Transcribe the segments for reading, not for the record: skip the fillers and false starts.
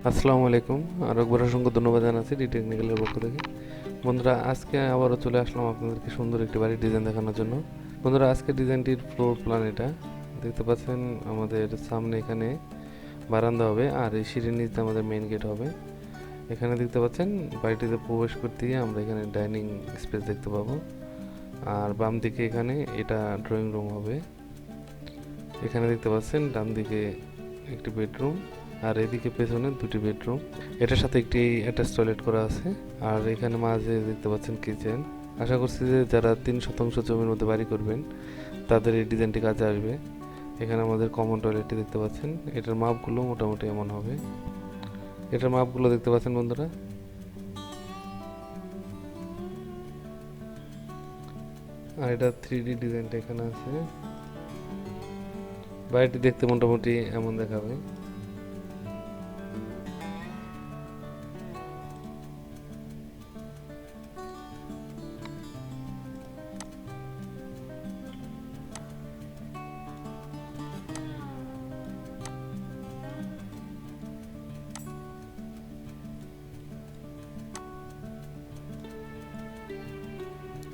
আসসালামু আলাইকুম। আর একবার অসংখ্য ধন্যবাদ জানাচ্ছি ডি টেকনিক্যালের পক্ষ থেকে। বন্ধুরা, আজকে আবারও চলে আসলাম আপনাদেরকে সুন্দর একটি বাড়ির ডিজাইন দেখানোর জন্য। বন্ধুরা, আজকে ডিজাইনটির ফ্লোর প্ল্যান এটা দেখতে পাচ্ছেন। আমাদের সামনে এখানে বারান্দা হবে, আর এই সিঁড়ির নিচে আমাদের মেইন গেট হবে। এখানে দেখতে পাচ্ছেন বাড়িটিতে প্রবেশ করতে গিয়ে আমরা এখানে ডাইনিং স্পেস দেখতে পাবো। আর বাম দিকে এখানে এটা ড্রয়িং রুম হবে। এখানে দেখতে পাচ্ছেন ডান দিকে একটি বেডরুম, আর এদিকে পেছনে দুটি বেডরুম। এটার সাথে একটি অ্যাটাচ টয়লেট করা আছে। আর এখানে মাঝে দেখতে পাচ্ছেন কিচেন। আশা করছি যে যারা 3 শতাংশ জমির মধ্যে বাড়ি করবেন তাদের এই ডিজাইনটি কাজে আসবে। এখানে আমাদের কমন টয়লেটটি দেখতে পাচ্ছেন। এটার মাপগুলো মোটামুটি এমন হবে। এটার মাপগুলো দেখতে পাচ্ছেন বন্ধুরা। আর এটা 3D ডিজাইনটা এখানে আছে। বাড়িটি দেখতে মোটামুটি এমন দেখাবে।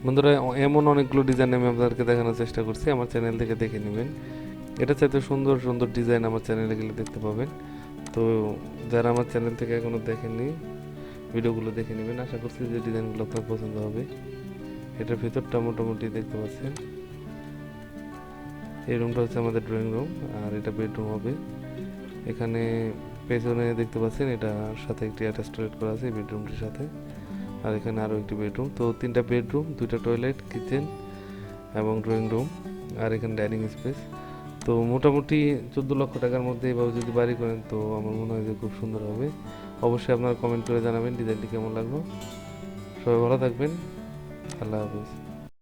বন্ধুরা, এমন অনেকগুলো ডিজাইন আমি আপনাদেরকে দেখানোর চেষ্টা করছি। আমার চ্যানেল থেকে দেখে নেবেন। এটা চাইতে সুন্দর সুন্দর ডিজাইন আমার চ্যানেলে গেলে দেখতে পাবেন। তো যারা আমার চ্যানেল থেকে এখনো দেখেননি, ভিডিওগুলো দেখে নেবেন। আশা করছি যে ডিজাইনগুলো আপনার পছন্দ হবে। এটার ভিতরটা মোটামুটি দেখতে পাচ্ছেন। এই রুমটা হচ্ছে আমাদের ড্রয়িং রুম, আর এটা বেডরুম হবে। এখানে পেছনে দেখতে পাচ্ছেন এটার সাথে একটি অ্যাটাচ টয়লেট করা আছে বেডরুমটির সাথে। আর এখানে আরও একটি বেডরুম। তো 3টা বেডরুম, 2টা টয়লেট, কিচেন এবং ড্রয়িং রুম, আর এখানে ডাইনিং স্পেস। তো মোটামুটি 14 লক্ষ টাকার মধ্যে এভাবে যদি বাড়ি করেন তো আমার মনে হয় যে খুব সুন্দর হবে। অবশ্যই আপনারা কমেন্ট করে জানাবেন ডিজাইনটি কেমন লাগলো। সবাই ভালো থাকবেন। আল্লাহ হাফিজ।